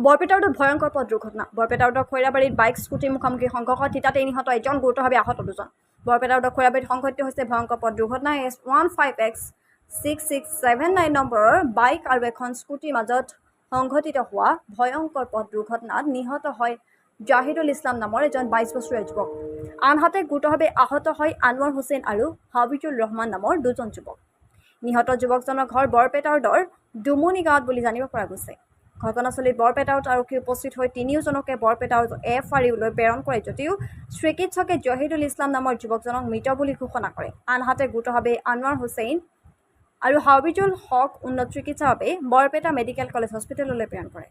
বৰপেটাৰ ভয়ংকৰ পথ দুৰ্ঘটনা। বৰপেটাৰ খৈৰাবাৰীত বাইক স্কুটিৰ মুখামুখি সংঘৰ্ষত থিতাতে নিহত এজন, গুৰুতৰভাৱে আহত দুজন। বৰপেটাৰ খৈৰাবাৰীত সংঘটিত হৈছে ভয়ংকৰ পথ দুৰ্ঘটনা। S15X6679 নম্বৰৰ বাইক আৰু এখন স্কুটিৰ মাজত সংঘটিত হোৱা ভয়ংকৰ পথ দুৰ্ঘটনাত নিহত হয় জাহিদুল ইছলাম নামৰ এজন 22 বছৰীয়া যুৱক। আনহাতে গুৰুতৰভাৱে আহত হয় আনোৱাৰ হুছেইন আৰু হাবিজুৰ ৰহমান নামৰ দুজন যুৱক। নিহত যুৱকজনৰ ঘৰ বৰপেটাৰ ডুমনি গাঁৱত বুলি জানিব পৰা গৈছে। ঘটনাস্থলীত বৰপেটাত আৰক্ষী উপস্থিত হৈ তিনিওজনকে বৰপেটাৰ FRUলৈ প্ৰেৰণ কৰে যদিও চিকিৎসকে জাহিদুল ইছলাম নামৰ যুৱকজনক মৃত বুলি ঘোষণা কৰে। আনহাতে গুৰুতৰভাৱে আনোৱাৰ হুছেইন আৰু হাবিজুল হক উন্নত চিকিৎসাৰ বাবে বৰপেটা মেডিকেল কলেজ হস্পিটেললৈ প্ৰেৰণ কৰে।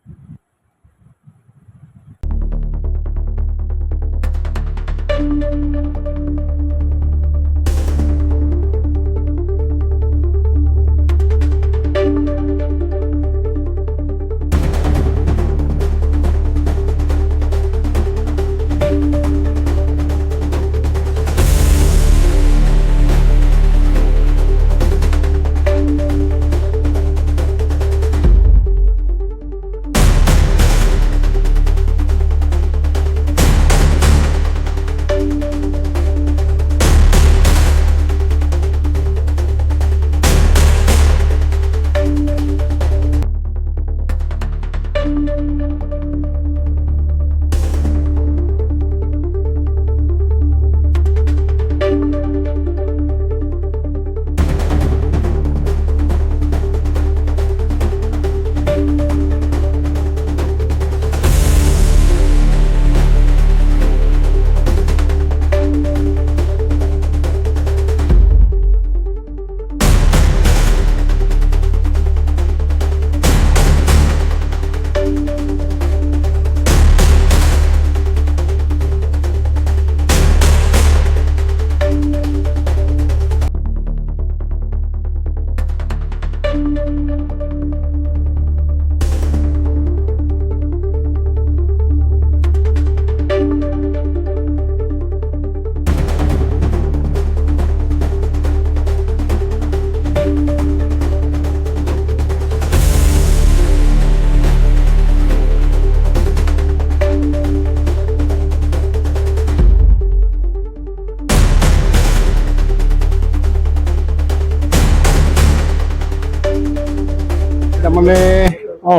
মানে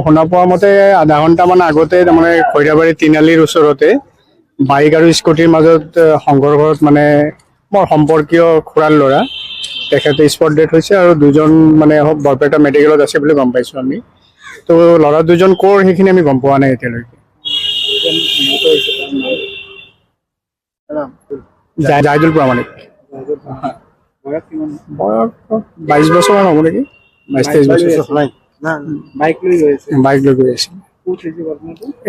শুনা পোৱা মতে আধা ঘণ্টামান আগতে তাৰমানে খৈৰাবাৰী তিনিআলিৰ ওচৰতে বাইক আৰু স্কুটিৰ মাজত সংঘৰ্ষত মানে মোৰ সম্পৰ্কীয় খুৰাৰ ল'ৰা তেখেতে স্পট ডেথ হৈছে আৰু দুজন মানে বৰপেটা মেডিকেলত আছে বুলি গম পাইছোঁ আমি। তো ল'ৰা দুজন ক'ৰ সেইখিনি আমি গম পোৱা নাই এতিয়ালৈকে। জাহিদুল প্ৰামাণিক, বয়স 22 বছৰমান হ'ব নেকি, 22-23 বছৰ। বাইক লৈ গৈ আছিল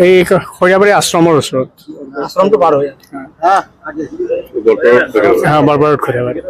এই খৈৰাবাৰী আশ্ৰমৰ ওচৰত। বৰপাৰত খৈৰাবাৰী।